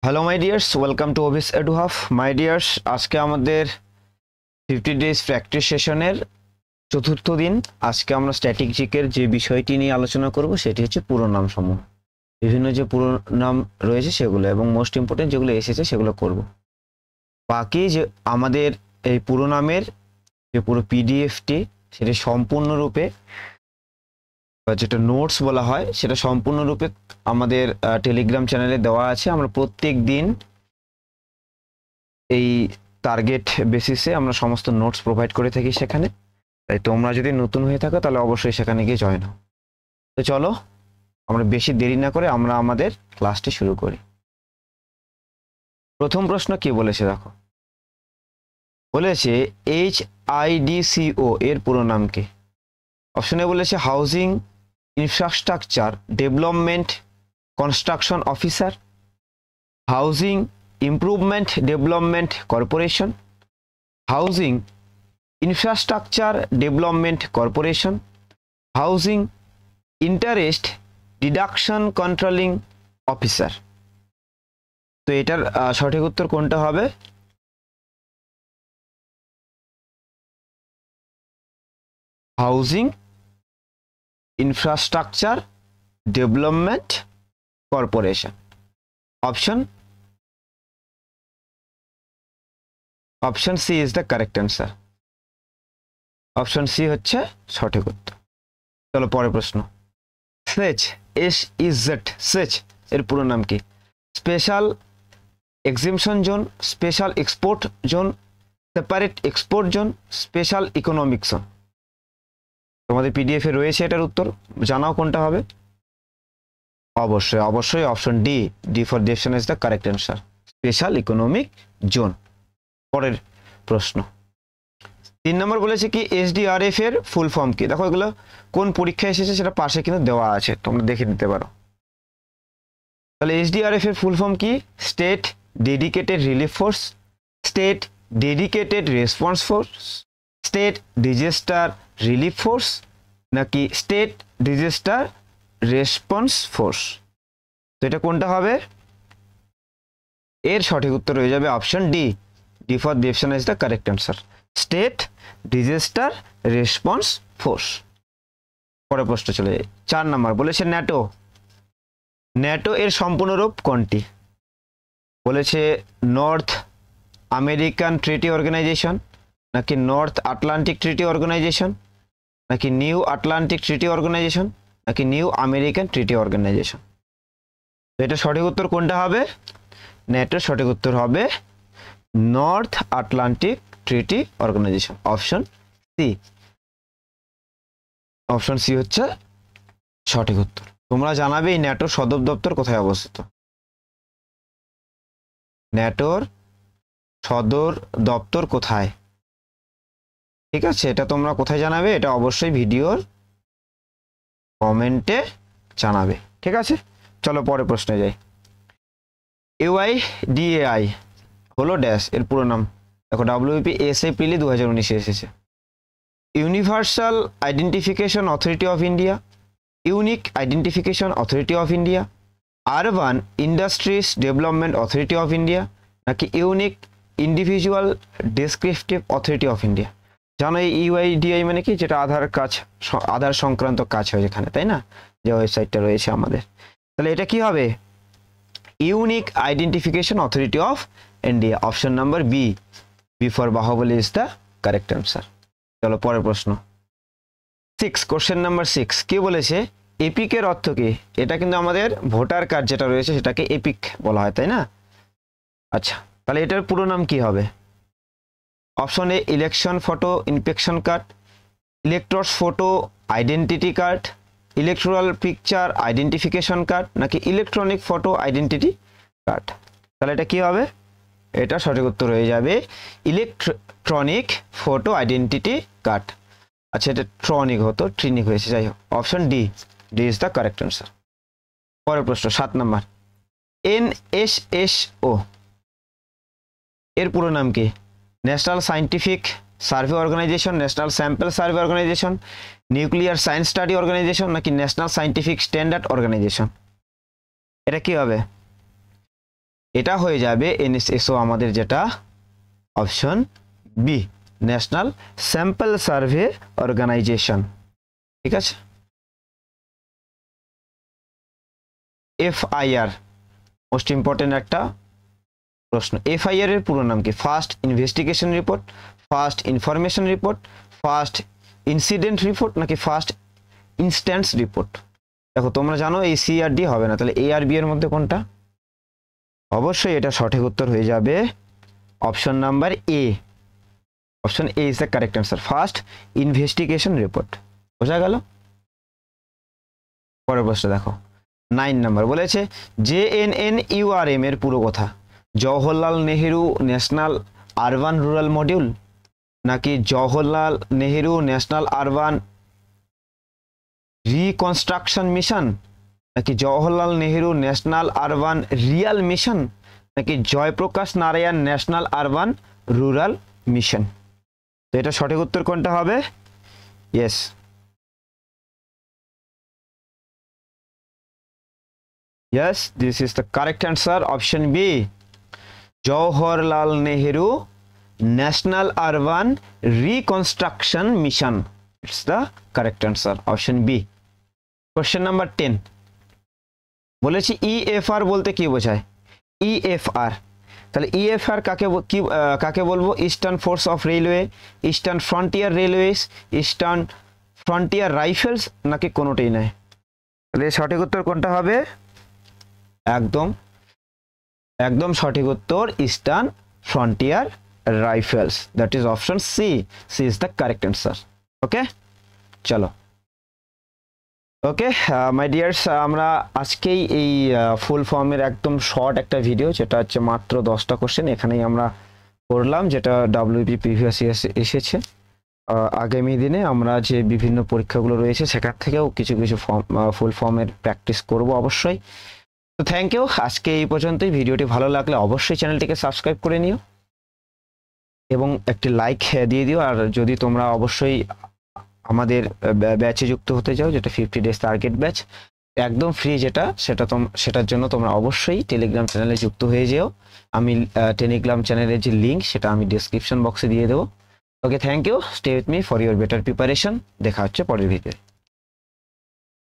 Hello my dears, welcome to office edu half. My dears, আজকে আমাদের 50 days practice সেশনের চতুর্থ দিন। আজকে আমরা স্ট্যাটিক জিকের যে বিষয়টি নিয়ে আলোচনা করব সেটি হচ্ছে পুরো নাম সমূহ। বিভিন্ন যে পুরো নাম রয়েছে সেগুলো এবং মোস্ট ইম্পর্টেন্ট যেগুলো এসেছে সেগুলো করব। বাকি যে আমাদের এই পুরো নামের যে পুরো পিডিএফটি সেটি সম্পূর্ণরূপে যেটা নোটস বলা হয় সেটা সম্পূর্ণরূপে আমাদের টেলিগ্রাম চ্যানেলে দেওয়া আছে। আমরা প্রত্যেক দিন এই টার্গেট বেসিসে আমরা সমস্ত নোটস প্রোভাইড করে থাকি সেখানে। তাই তোমরা যদি নতুন হয়ে থাকো তাহলে অবশ্যই সেখানে গিয়ে জয়েন হও। তো চলো আমরা বেশি দেরি না করে আমরা আমাদের ক্লাসটি শুরু করি। প্রথম প্রশ্ন কি বলেছে দেখো, বলেছে HIDCO এর পুরো নাম কি? অপশনে বলেছে housing infrastructure development construction officer, housing improvement development corporation, housing infrastructure development corporation, housing interest deduction controlling officer. তো এটার সঠিক উত্তর কোনটা হবে? Housing infrastructure development corporation. Option C is the correct answer. Option C হচ্ছে সঠিক উত্তর। চলো পরের প্রশ্ন। সেচ সেচ এর পুরো নাম কি? Special exhibition zone, special export zone, separate export zone, special economic zone. তোমাদের পিডিএফে রয়েছে এটার উত্তর, জানাও কোনটা হবে। অবশ্যই option D for direction is the correct answer, special economic zone. পরের প্রশ্ন 3 নম্বর বলেছে কি SDRF এর ফুল ফর্ম কি? দেখো এগুলো কোন পরীক্ষায় এসেছে সেটা পাশে কিন্তু দেওয়া আছে, তোমরা দেখে নিতে পারো। তাহলে SDRF এর ফুল ফর্ম কি? State dedicated relief force, state dedicated response force, state disaster relief force, নাকি স্টেট ডিজাস্টার রেসপন্স ফোর্স? তো এটা কোনটা হবে? এর সঠিক উত্তর হয়ে যাবে option D for direction is the correct answer, state disaster response force. পরের প্রশ্ন চলে যায়। 4 নম্বর বলেছে ন্যাটো এর সম্পূর্ণ রূপ কোনটি? বলেছে নর্থ আমেরিকান ট্রিটি অর্গানাইজেশন, নাকি নর্থ আটলান্টিক ট্রিটি অর্গানাইজেশন, নাকি নিউ আটলান্টিক ট্রিটি অর্গানাইজেশন, নাকি নিউ আমেরিকান ট্রিটি অর্গানাইজেশন? তো এটা সঠিক উত্তর কোনটা হবে? ন্যাটোর সঠিক উত্তর হবে north Atlantic treaty organization, option C. Option C হচ্ছে সঠিক উত্তর। তোমরা জানাবে এই ন্যাটোর সদর দপ্তর কোথায় অবস্থিত? ন্যাটোর সদর দপ্তর কোথায়? ঠিক আছে, এটা তোমরা কোথায় জানাবে? এটা অবশ্যই ভিডিওর কমেন্টে জানাবে। ঠিক আছে, চলো পরের প্রশ্নে যাই। UIDAI হলো ড্যাশ এর পুরো নাম। দেখো WPP এপ্রিলে 2019 এসেছে। Universal identification authority of India, unique identification authority of India, urban industries development authority of India, নাকি unique individual descriptive authority of India? জানো এই UIDAI মানে কি? যেটা আধার সংক্রান্ত কাজ হয় যেখানে, তাই না? যে ওয়েবসাইটটা রয়েছে আমাদের। তাহলে এটা কি হবে? Unique identification authority of India, option number B for Bahubali is the correct answer. চলো পরের প্রশ্ন 6, কোশ্চেন নাম্বার 6 কি বলেছে? এপিক এর অর্থ কি? এটা কিন্তু আমাদের ভোটার কার্ড যেটা রয়েছে সেটাকে এপিক বলা হয়, তাই না? আচ্ছা, তাহলে এটার পুরো নাম কি হবে? Option A election photo inspection card, electors photo identity card, electoral picture identification card, নাকি ইলেকট্রনিক ফটো আইডেন্টিটি কার্ড? তাহলে এটা কি হবে? এটা সঠিক উত্তর হয়ে যাবে ইলেকট্রনিক ফটো আইডেন্টিটি কার্ড। আচ্ছা, এটা ট্রনিক হতো, ট্রিনিক হয়েছে, যাই হোক option D is the correct answer. পরের প্রশ্ন 7 নম্বর। NSSO এর পুরো নাম কি? National scientific survey organisation, national sample survey organisation, nuclear science study organisation, নাকি ন্যাশনাল সায়েন্টিফিক স্ট্যান্ডার্ড অর্গানাইজেশন? এটা কি হবে? এটা হয়ে যাবে এনএসএসও আমাদের, যেটা option B, national sample survey organisation. ঠিক আছে। এফআইআর মোস্ট ইম্পর্টেন্ট একটা প্রশ্ন। এফআইআর এর পুরো নাম কি? First investigation report, first information report, first incident report, নাকি ফার্স্ট ইনস্ট্যান্স রিপোর্ট? দেখো তোমরা জানো এই সি আর ডি হবে না, তাহলে এ আর বি এর মধ্যে কোনটা? অবশ্যই এটা সঠিক উত্তর হয়ে যাবে option number A. Option A is the correct answer, first investigation report. বোঝা গেল? পরের প্রশ্ন দেখো, 9 নাম্বার বলেছে JNNURM এর পুরো কথা Jawaharlal Nehru national urban rural module, নাকি Jawaharlal Nehru national urban reconstruction mission, নাকি Jawaharlal Nehru national urban real mission, নাকি Jayaprakash Narayan national urban rural mission? তো এটা সঠিক উত্তর কোনটা হবে? Yes, yes, this is the correct answer, option B, Jawaharlal Nehru National Urban Reconstruction Mission. It's the correct answer, option B. Question number 10 বলেছি EFR বলতে কি বোঝায়? EFR, তাহলে EFR কাকে বলবো? Eastern force of railway, eastern frontier railways, eastern frontier rifles, নাকি কোনোটাই নয়? তাহলে সঠিক উত্তর কোনটা হবে? একদম সঠিক উত্তর eastern frontier rifles, that is option C. C is the correct answer. Okay, চলো। ওকে মাই ডিয়ার্স, আমরা আজকেই এই ফুল ফর্মের একদম শর্ট একটা ভিডিও, যেটা হচ্ছে মাত্র 10টা কোশ্চেন, এখানেই আমরা করলাম, যেটা WP প্রিভিয়াস এসেছে। আগামী দিনে আমরা যে বিভিন্ন পরীক্ষাগুলো রয়েছে সেখান থেকেও কিছু ফুল ফর্মের প্র্যাকটিস করব অবশ্যই। তো থ্যাংক ইউ, আজকে এই পর্যন্তই। ভিডিওটি ভালো লাগলে অবশ্যই চ্যানেলটিকে সাবস্ক্রাইব করে নিও এবং একটি লাইক দিয়ে দিও। আর যদি তোমরা অবশ্যই আমাদের ব্যাচে যুক্ত হতে চাও, যেটা 50 ডেজ টার্গেট ব্যাচ, একদম ফ্রি, সেটার জন্য তোমরা অবশ্যই টেলিগ্রাম চ্যানেলে যুক্ত হয়ে যেও। আমি টেলিগ্রাম চ্যানেলের যে লিঙ্ক সেটা আমি ডেসক্রিপশন বক্সে দিয়ে দেবো। Okay, thank you, stay with me for your better preparation. দেখা হচ্ছে পরের ভিডিওতে।